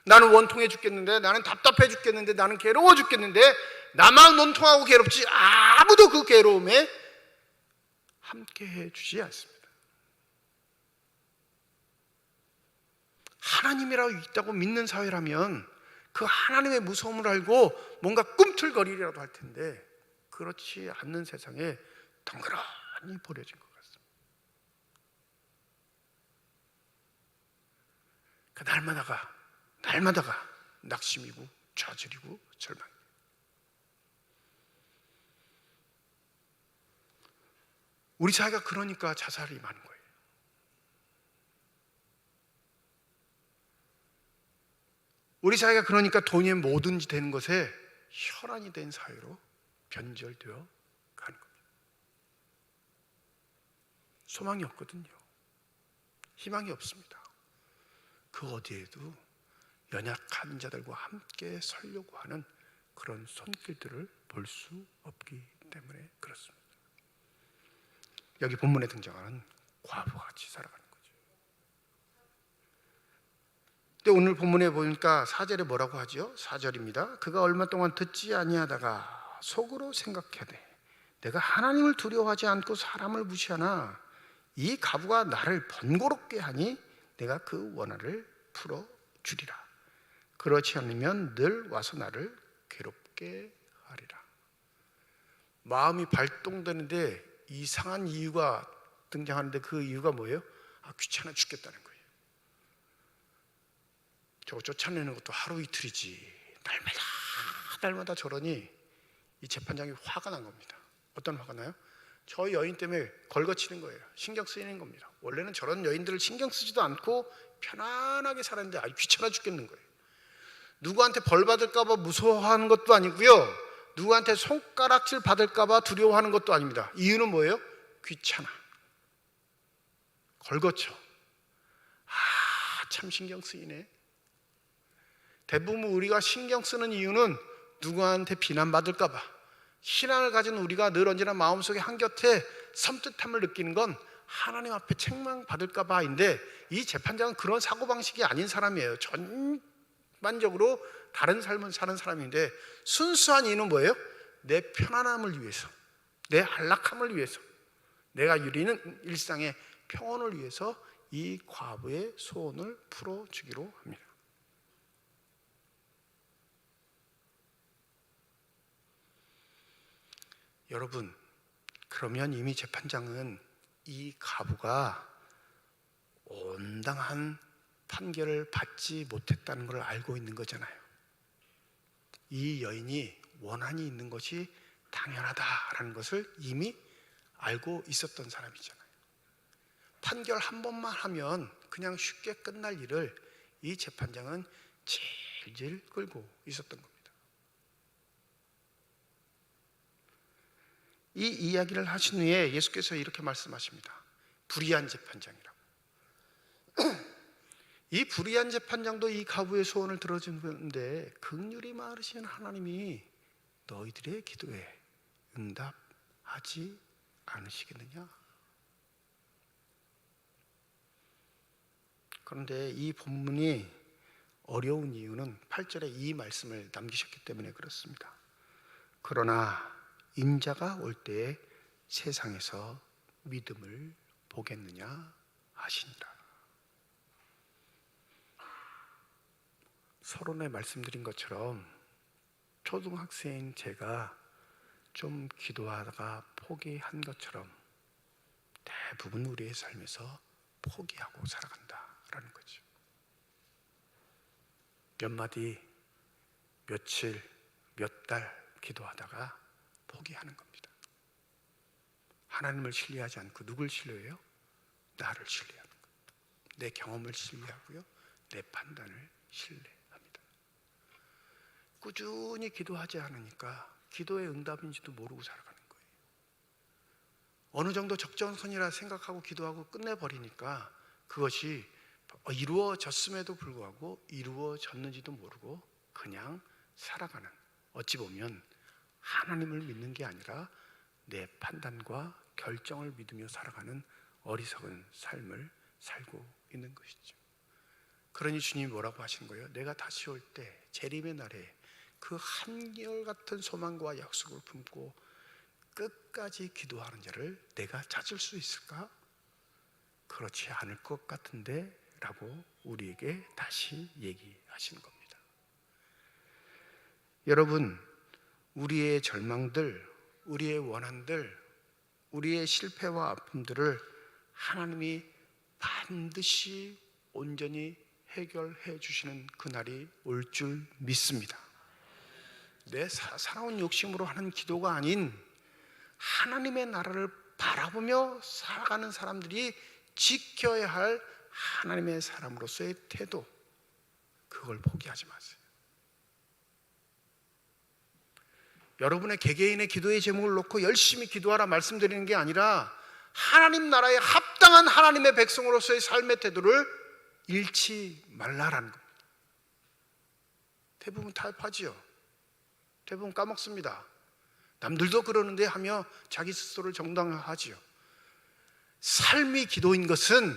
나는 원통해 죽겠는데, 나는 답답해 죽겠는데, 나는 괴로워 죽겠는데 나만 원통하고 괴롭지 아무도 그 괴로움에 함께해 주지 않습니다. 하나님이라고 있다고 믿는 사회라면 그 하나님의 무서움을 알고 뭔가 꿈틀거리리라도 할 텐데, 그렇지 않는 세상에 덩그러니 버려진 것 같습니다. 그 날마다가 낙심이고 좌절이고 절망. 우리 사회가 그러니까 자살이 많은 거예요. 우리 사회가 그러니까 돈이 뭐든지 되는 것에 혈안이 된 사회로 변절되어 가는 겁니다. 소망이 없거든요. 희망이 없습니다. 그 어디에도 연약한 자들과 함께 서려고 하는 그런 손길들을 볼 수 없기 때문에 그렇습니다. 여기 본문에 등장하는 과부와 같이 살아가는 거죠. 근데 오늘 본문에 보니까 4절에 뭐라고 하죠? 4절입니다. 그가 얼마 동안 듣지 아니하다가 속으로 생각하되 내가 하나님을 두려워하지 않고 사람을 무시하나 이 과부가 나를 번거롭게 하니 내가 그 원한을 풀어주리라. 그렇지 않으면 늘 와서 나를 괴롭게 하리라. 마음이 발동되는데 이상한 이유가 등장하는데 그 이유가 뭐예요? 귀찮아 죽겠다는 거예요. 저거 쫓아내는 것도 하루 이틀이지 날마다 저러니 이 재판장이 화가 난 겁니다. 어떤 화가 나요? 저 여인 때문에 걸거치는 거예요. 신경 쓰이는 겁니다. 원래는 저런 여인들을 신경 쓰지도 않고 편안하게 살았는데 아주 귀찮아 죽겠는 거예요. 누구한테 벌 받을까 봐 무서워하는 것도 아니고요, 누구한테 손가락질 받을까 봐 두려워하는 것도 아닙니다. 이유는 뭐예요? 귀찮아, 걸거쳐. 참 신경 쓰이네. 대부분 우리가 신경 쓰는 이유는 누구한테 비난받을까 봐. 신앙을 가진 우리가 늘 언제나 마음속에 한곁에 섬뜩함을 느끼는 건 하나님 앞에 책망받을까 봐인데, 이 재판장은 그런 사고방식이 아닌 사람이에요. 전반적으로 다른 삶을 사는 사람인데, 순수한 이유는 뭐예요? 내 편안함을 위해서, 내 안락함을 위해서, 내가 누리는 일상의 평온을 위해서 이 과부의 소원을 풀어주기로 합니다. 여러분, 그러면 이미 재판장은 이 과부가 온당한 판결을 받지 못했다는 걸 알고 있는 거잖아요. 이 여인이 원한이 있는 것이 당연하다라는 것을 이미 알고 있었던 사람이잖아요. 판결 한 번만 하면 그냥 쉽게 끝날 일을 이 재판장은 질질 끌고 있었던 겁니다. 이 이야기를 하신 후에 예수께서 이렇게 말씀하십니다. 불의한 재판장이라고. 이 불의한 재판장도 이 과부의 소원을 들어주는데 긍휼이 많으신 하나님이 너희들의 기도에 응답하지 않으시겠느냐? 그런데 이 본문이 어려운 이유는 8절에 이 말씀을 남기셨기 때문에 그렇습니다. 그러나 인자가 올 때에 세상에서 믿음을 보겠느냐 하시니라. 서론에 말씀드린 것처럼 초등학생인 제가 좀 기도하다가 포기한 것처럼 대부분 우리의 삶에서 포기하고 살아간다라는 거죠. 몇 마디, 며칠, 몇 달 기도하다가 포기하는 겁니다. 하나님을 신뢰하지 않고 누굴 신뢰해요? 나를 신뢰하는 거예요. 내 경험을 신뢰하고요, 내 판단을 신뢰합니다. 꾸준히 기도하지 않으니까 기도의 응답인지도 모르고 살아가는 거예요. 어느 정도 적정선이라 생각하고 기도하고 끝내버리니까 그것이 이루어졌음에도 불구하고 이루어졌는지도 모르고 그냥 살아가는, 어찌 보면 하나님을 믿는 게 아니라 내 판단과 결정을 믿으며 살아가는 어리석은 삶을 살고 있는 것이죠. 그러니 주님이 뭐라고 하시는 거예요? 내가 다시 올 때 재림의 날에 그 한결같은 소망과 약속을 품고 끝까지 기도하는 자를 내가 찾을 수 있을까? 그렇지 않을 것 같은데 라고 우리에게 다시 얘기하시는 겁니다. 여러분, 우리의 절망들, 우리의 원한들, 우리의 실패와 아픔들을 하나님이 반드시 온전히 해결해 주시는 그날이 올 줄 믿습니다. 내 살아온 욕심으로 하는 기도가 아닌 하나님의 나라를 바라보며 살아가는 사람들이 지켜야 할 하나님의 사람으로서의 태도, 그걸 포기하지 마세요. 여러분의 개개인의 기도의 제목을 놓고 열심히 기도하라 말씀드리는 게 아니라 하나님 나라에 합당한 하나님의 백성으로서의 삶의 태도를 잃지 말라라는 겁니다. 대부분 타협하지요. 대부분 까먹습니다. 남들도 그러는데 하며 자기 스스로를 정당화하지요. 삶이 기도인 것은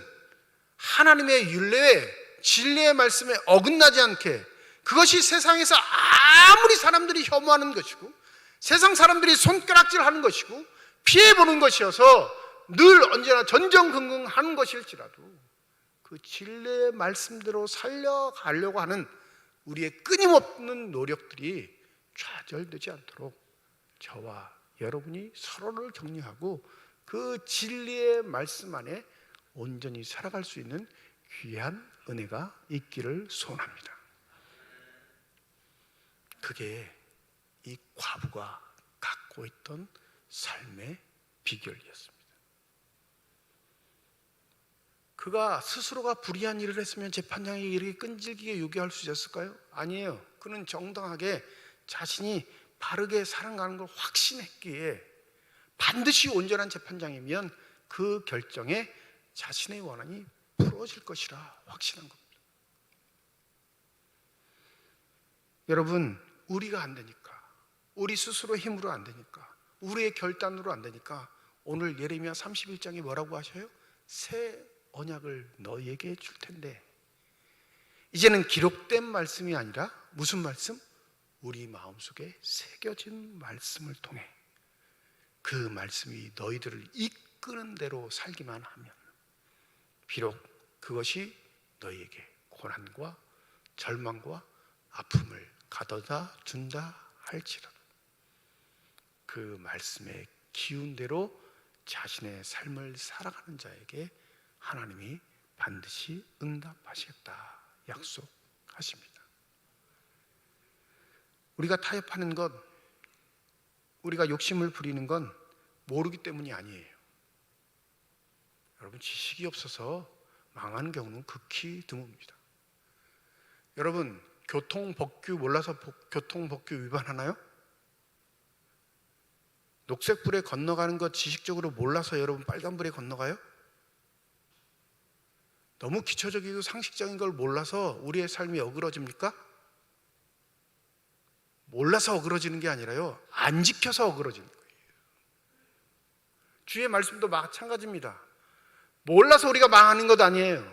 하나님의 율례에, 진리의 말씀에 어긋나지 않게, 그것이 세상에서 아무리 사람들이 혐오하는 것이고 세상 사람들이 손가락질하는 것이고 피해보는 것이어서 늘 언제나 전전긍긍하는 것일지라도 그 진리의 말씀대로 살려가려고 하는 우리의 끊임없는 노력들이 좌절되지 않도록 저와 여러분이 서로를 격려하고 그 진리의 말씀 안에 온전히 살아갈 수 있는 귀한 은혜가 있기를 소원합니다. 그게 이 과부가 갖고 있던 삶의 비결이었습니다. 그가 스스로가 불의한 일을 했으면 재판장이 이렇게 끈질기게 요구할 수 있었을까요? 아니에요. 그는 정당하게 자신이 바르게 살아가는 걸 확신했기에 반드시 온전한 재판장이면 그 결정에 자신의 원한이 풀어질 것이라 확신한 겁니다. 여러분, 우리가 안 되니까, 우리 스스로 힘으로 안 되니까, 우리의 결단으로 안 되니까 오늘 예레미야 31장에 뭐라고 하셔요? 새 언약을 너희에게 줄 텐데, 이제는 기록된 말씀이 아니라 무슨 말씀? 우리 마음속에 새겨진 말씀을 통해 그 말씀이 너희들을 이끄는 대로 살기만 하면 비록 그것이 너희에게 고난과 절망과 아픔을 가져다 준다 할지라도 그 말씀의 기운대로 자신의 삶을 살아가는 자에게 하나님이 반드시 응답하시겠다 약속하십니다. 우리가 타협하는 것, 우리가 욕심을 부리는 건 모르기 때문이 아니에요. 여러분, 지식이 없어서 망하는 경우는 극히 드뭅니다. 여러분, 교통법규 몰라서 교통법규 위반하나요? 녹색불에 건너가는 것 지식적으로 몰라서 여러분 빨간불에 건너가요? 너무 기초적이고 상식적인 걸 몰라서 우리의 삶이 어그러집니까? 몰라서 어그러지는 게 아니라요, 안 지켜서 어그러지는 거예요. 주의 말씀도 마찬가지입니다. 몰라서 우리가 망하는 것 아니에요.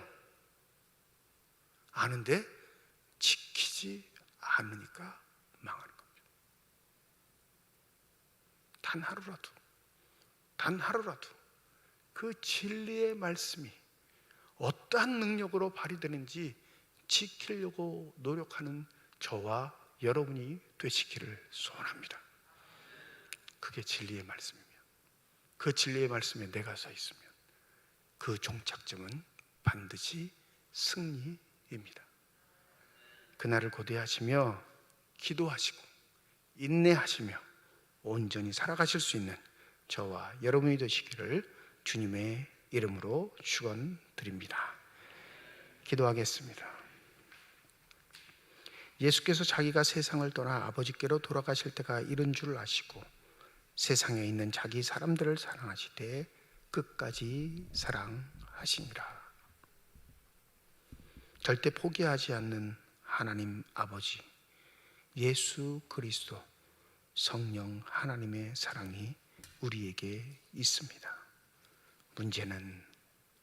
아는데 지키지 않으니까 망하는 겁니다. 단 하루라도 그 진리의 말씀이 어떠한 능력으로 발휘되는지 지키려고 노력하는 저와 여러분이 되시기를 소원합니다. 그게 진리의 말씀이며 그 진리의 말씀에 내가 서 있으면 그 종착점은 반드시 승리입니다. 그날을 고대하시며 기도하시고 인내하시며 온전히 살아가실 수 있는 저와 여러분이 되시기를 주님의 이름으로 축원드립니다. 기도하겠습니다. 예수께서 자기가 세상을 떠나 아버지께로 돌아가실 때가 이른 줄 아시고 세상에 있는 자기 사람들을 사랑하시되 끝까지 사랑하시니라. 절대 포기하지 않는 하나님 아버지, 예수 그리스도, 성령 하나님의 사랑이 우리에게 있습니다. 문제는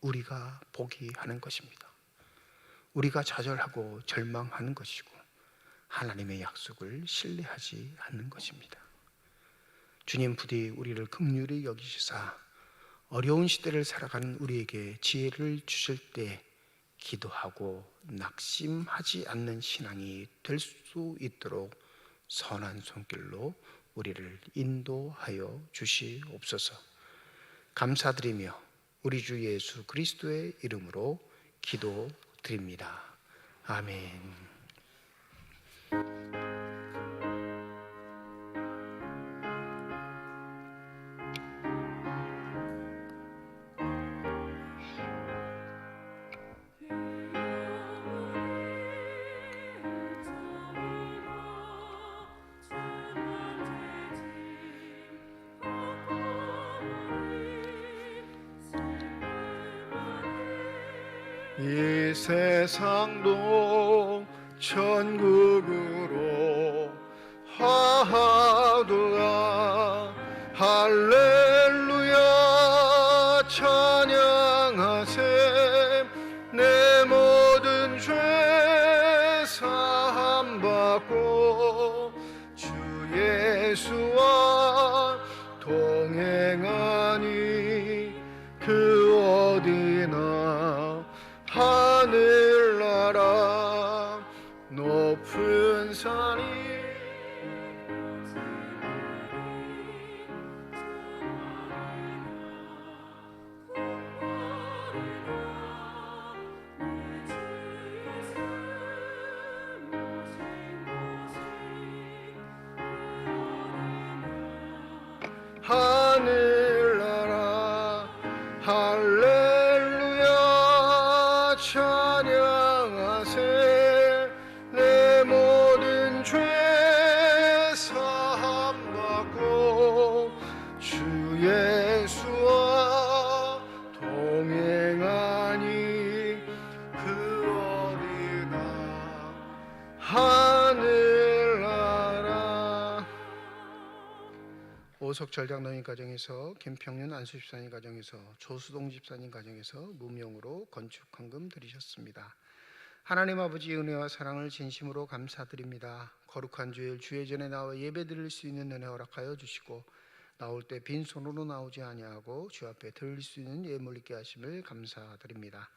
우리가 포기하는 것입니다. 우리가 좌절하고 절망하는 것이고 하나님의 약속을 신뢰하지 않는 것입니다. 주님 부디 우리를 긍휼히 여기시사 어려운 시대를 살아가는 우리에게 지혜를 주실 때 기도하고 낙심하지 않는 신앙이 될 수 있도록 선한 손길로 우리를 인도하여 주시옵소서. 감사드리며 우리 주 예수 그리스도의 이름으로 기도드립니다. 아멘. 이 세상도 천국으로 화하도다. 할렐루야 찬양하세. 내 모든 죄 사함 받고 주 예수와 동행하니 그 어디나 하늘나라 높은 산이 하늘나라 할렐루야 찬양하세. 내 모든 죄 사함 받고 주 예수와 동행하니 그 어디나 하늘나라. 오석철 장로님 가정에서, 김평윤 안수 집사님 가정에서, 조수동 집사님 가정에서 무명으로 건축 헌금 드리셨습니다. 하나님 아버지의 은혜와 사랑을 진심으로 감사드립니다. 거룩한 주일 주의 전에 나와 예배 드릴 수 있는 은혜 허락하여 주시고 나올 때 빈손으로 나오지 아니하고 주 앞에 드릴 수 있는 예물 있게 하심을 감사드립니다.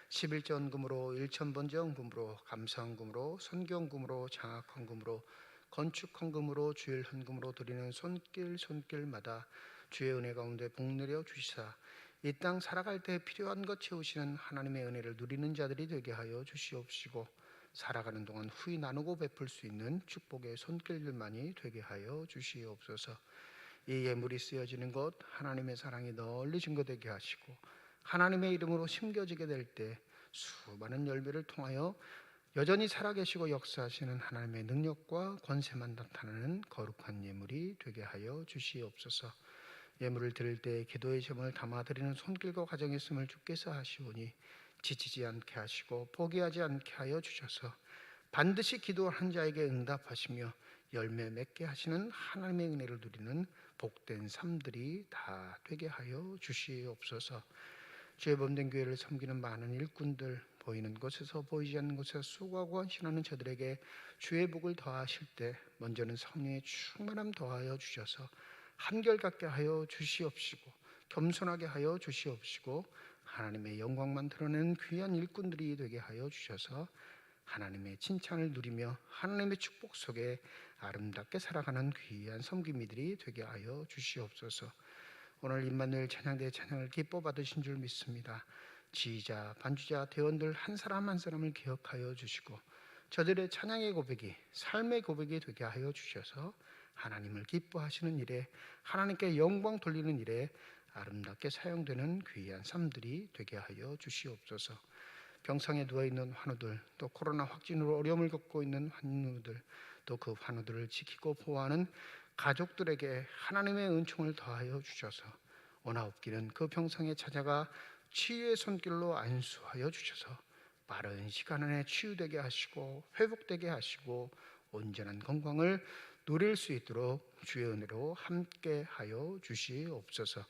11전금으로 1,000번제헌금으로 감사헌금으로 선경금으로 장학헌금으로 건축헌금으로 주일헌금으로 드리는 손길마다 주의 은혜 가운데 복내려 주시사 이 땅 살아갈 때 필요한 것 채우시는 하나님의 은혜를 누리는 자들이 되게 하여 주시옵시고 살아가는 동안 후히 나누고 베풀 수 있는 축복의 손길들만이 되게 하여 주시옵소서. 이 예물이 쓰여지는 것 하나님의 사랑이 널리 증거되게 하시고 하나님의 이름으로 심겨지게 될 때 수많은 열매를 통하여 여전히 살아계시고 역사하시는 하나님의 능력과 권세만 나타나는 거룩한 예물이 되게 하여 주시옵소서. 예물을 드릴 때 기도의 제목을 담아드리는 손길과 가정이 있음을 주께서 하시오니 지치지 않게 하시고 포기하지 않게 하여 주셔서 반드시 기도한 자에게 응답하시며 열매 맺게 하시는 하나님의 은혜를 누리는 복된 삶들이 다 되게 하여 주시옵소서. 주의 범된 교회를 섬기는 많은 일꾼들, 보이는 곳에서 보이지 않는 곳에서 수고하고 헌신하는 저들에게 주의 복을 더하실 때 먼저는 성령의 충만함 더하여 주셔서 한결같게 하여 주시옵시고 겸손하게 하여 주시옵시고 하나님의 영광만 드러내는 귀한 일꾼들이 되게 하여 주셔서 하나님의 칭찬을 누리며 하나님의 축복 속에 아름답게 살아가는 귀한 섬김이들이 되게 하여 주시옵소서. 오늘 임마누엘 찬양대 찬양을 기뻐 받으신 줄 믿습니다. 지휘자, 반주자, 대원들 한 사람 한 사람을 기억하여 주시고 저들의 찬양의 고백이 삶의 고백이 되게 하여 주셔서 하나님을 기뻐하시는 일에 하나님께 영광 돌리는 일에 아름답게 사용되는 귀한 삶들이 되게 하여 주시옵소서. 병상에 누워있는 환우들, 또 코로나 확진으로 어려움을 겪고 있는 환우들, 또 그 환우들을 지키고 보호하는 가족들에게 하나님의 은총을 더하여 주셔서 오나옵기는 그 병상에 찾아가 치유의 손길로 안수하여 주셔서 빠른 시간 안에 치유되게 하시고 회복되게 하시고 온전한 건강을 누릴 수 있도록 주의 은혜로 함께하여 주시옵소서.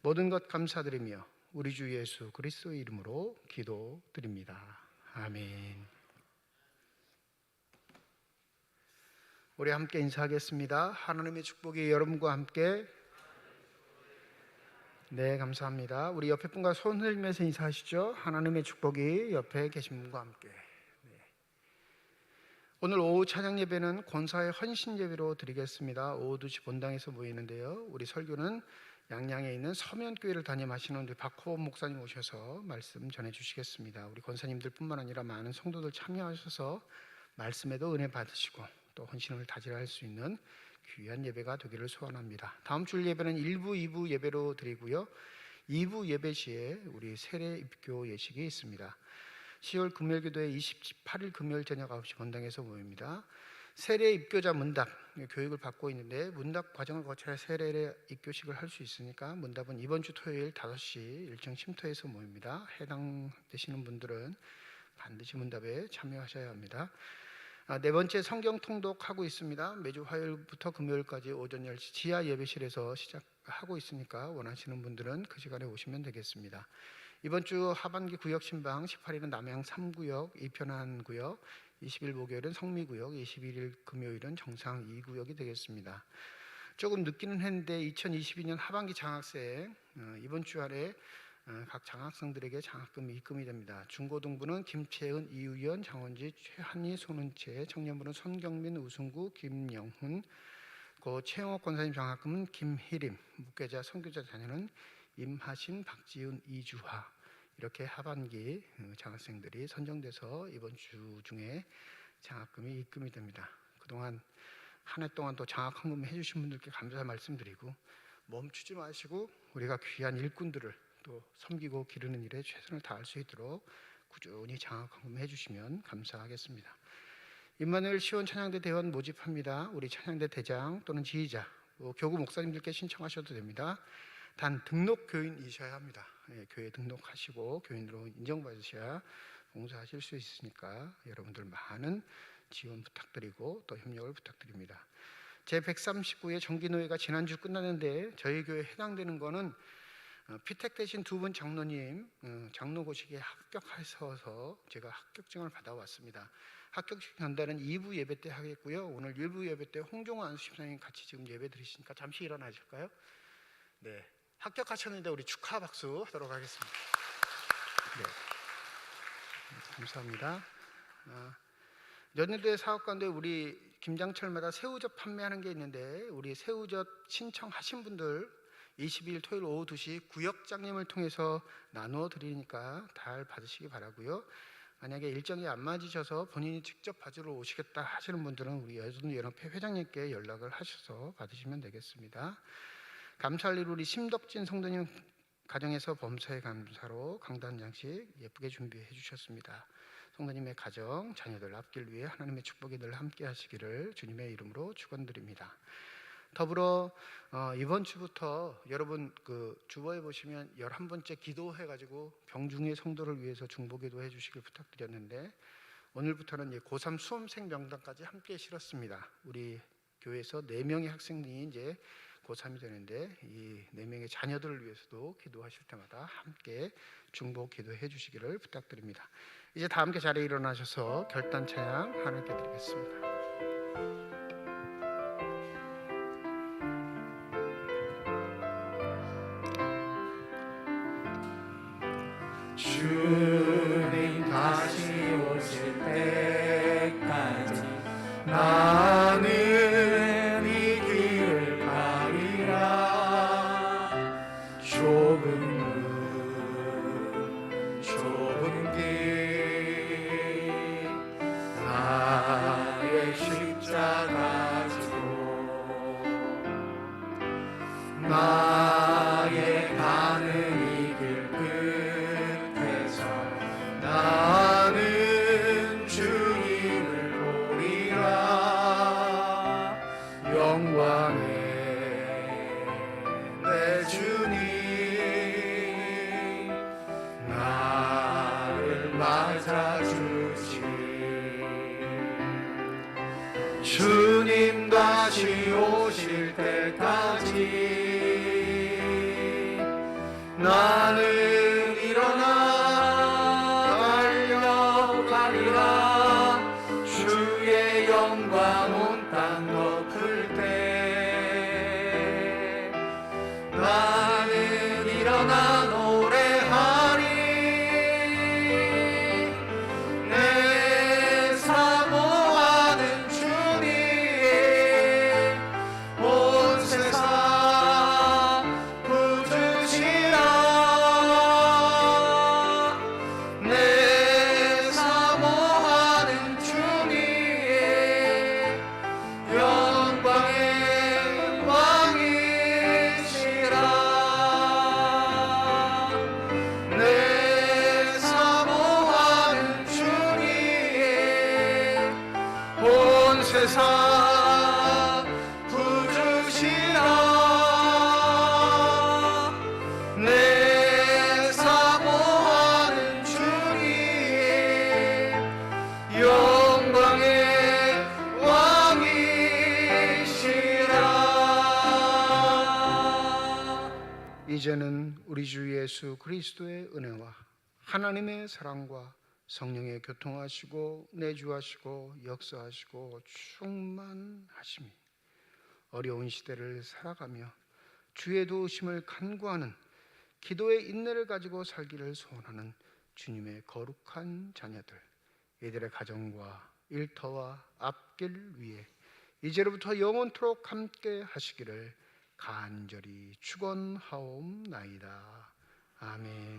모든 것 감사드리며 우리 주 예수 그리스도의 이름으로 기도드립니다. 아멘. 우리 함께 인사하겠습니다. 하나님의 축복이 여러분과 함께. 네, 감사합니다. 우리 옆에 분과 손 흔들면서 인사하시죠. 하나님의 축복이 옆에 계신 분과 함께. 네. 오늘 오후 찬양 예배는 권사의 헌신 예배로 드리겠습니다. 오후 2시 본당에서 모이는데요. 우리 설교는 양양에 있는 서면교회를 담임하시는 우리 박호범 목사님 오셔서 말씀 전해주시겠습니다. 우리 권사님들뿐만 아니라 많은 성도들 참여하셔서 말씀에도 은혜 받으시고 또 헌신을 다질할 수 있는 귀한 예배가 되기를 소원합니다. 다음 주 예배는 1부, 2부 예배로 드리고요. 2부 예배 시에 우리 세례 입교 예식이 있습니다. 10월 금요일기도회 28일 금요일 저녁 9시 본당에서 모입니다. 세례 입교자 문답 교육을 받고 있는데 문답 과정을 거쳐야 세례 입교식을 할 수 있으니까 문답은 이번 주 토요일 5시 1층 쉼터에서 모입니다. 해당되시는 분들은 반드시 문답에 참여하셔야 합니다. 네 번째 성경 통독하고 있습니다. 매주 화요일부터 금요일까지 오전 10시 지하 예배실에서 시작하고 있으니까 원하시는 분들은 그 시간에 오시면 되겠습니다. 이번 주 하반기 구역 신방 18일은 남양 3구역 2편한 구역, 20일 목요일은 성미구역, 21일 금요일은 정상 2구역이 되겠습니다. 조금 늦기는 했는데 2022년 하반기 장학생 이번 주 안에 각 장학생들에게 장학금이 입금이 됩니다. 중고등부는 김채은, 이우연, 장원지, 최한희, 손은채, 청년부는 손경민, 우승구, 김영훈, 고 최영옥 권사님 장학금은 김희림, 목회자, 선교자 자녀는 임하신, 박지훈, 이주화 이렇게 하반기 장학생들이 선정돼서 이번 주 중에 장학금이 입금이 됩니다. 그동안 한 해 동안 또 장학헌금 해주신 분들께 감사 말씀드리고 멈추지 마시고 우리가 귀한 일꾼들을 또 섬기고 기르는 일에 최선을 다할 수 있도록 꾸준히 장학헌금 해주시면 감사하겠습니다. 임마누엘 시온 찬양대 대원 모집합니다. 우리 찬양대 대장 또는 지휘자, 교구 목사님들께 신청하셔도 됩니다. 단 등록 교인이셔야 합니다. 교회 등록하시고 교인으로 인정받으셔야 봉사하실 수 있으니까 여러분들 많은 지원 부탁드리고 또 협력을 부탁드립니다. 제139회 정기노회가 지난주 끝났는데 저희 교회에 해당되는 거는 피택되신 두 분 장로님 장로고시기에 합격하셔서 제가 합격증을 받아왔습니다. 합격증 전달은 2부 예배 때 하겠고요. 오늘 1부 예배 때 홍종호 안수집사님 같이 지금 예배 드리시니까 잠시 일어나실까요? 네, 합격하셨는데 우리 축하 박수 하도록 하겠습니다. 네. 감사합니다. 연희대 사업 가운데 우리 김장철마다 새우젓 판매하는 게 있는데 우리 새우젓 신청하신 분들 22일 토요일 오후 2시 구역장님을 통해서 나누어 드리니까 잘 받으시기 바라고요. 만약에 일정이 안 맞으셔서 본인이 직접 받으러 오시겠다 하시는 분들은 우리 여전연합회 회장님께 연락을 하셔서 받으시면 되겠습니다. 감사할 일 우리 심덕진 성도님 가정에서 범사의 감사로 강단 장식 예쁘게 준비해 주셨습니다. 성도님의 가정, 자녀들 앞길 위해 하나님의 축복이 늘 함께 하시기를 주님의 이름으로 축원드립니다. 더불어 이번 주부터 여러분 그 주보에 보시면 11번째 기도해가지고 병중의 성도를 위해서 중보기도 해주시길 부탁드렸는데 오늘부터는 고3 수험생 명단까지 함께 실었습니다. 우리 교회에서 4명의 학생들이 이제 고3이 되는데 이 4명의 자녀들을 위해서도 기도하실 때마다 함께 중보 기도해 주시기를 부탁드립니다. 이제 다 함께 자리에 일어나셔서 결단 찬양 하나님께 드리겠습니다. 주님 다시 오실 때까지 나는 이 길을 가리라. 좁은 길 나의 십자가 지고 나의 가는 이 길 끝에서 나는 주님을 보리라. 영광의 내 주님 나를 맞아주시. 주님 다시 오실 때까지 나는 일어나 달려가리라. 주의 영광 온 땅 덮을 때 나는 일어나 노래하리. 내 사모하는 주님 온 세상 부주시라. 내 사모하는 주님 영광의 왕이시라. 내 사모하는 주님 온 세상 부주시라. 내 사모하는 주님 영광의 왕이시라. 이제는 우리 주 예수 그리스도의 은혜와 하나님의 사랑과 성령의 교통하시고 내주하시고 역사하시고 충만하심이 어려운 시대를 살아가며 주의 도우심을 간구하는 기도의 인내를 가지고 살기를 소원하는 주님의 거룩한 자녀들, 이들의 가정과 일터와 앞길 위에 이제로부터 영원토록 함께 하시기를 간절히 축원하옵나이다. 아멘.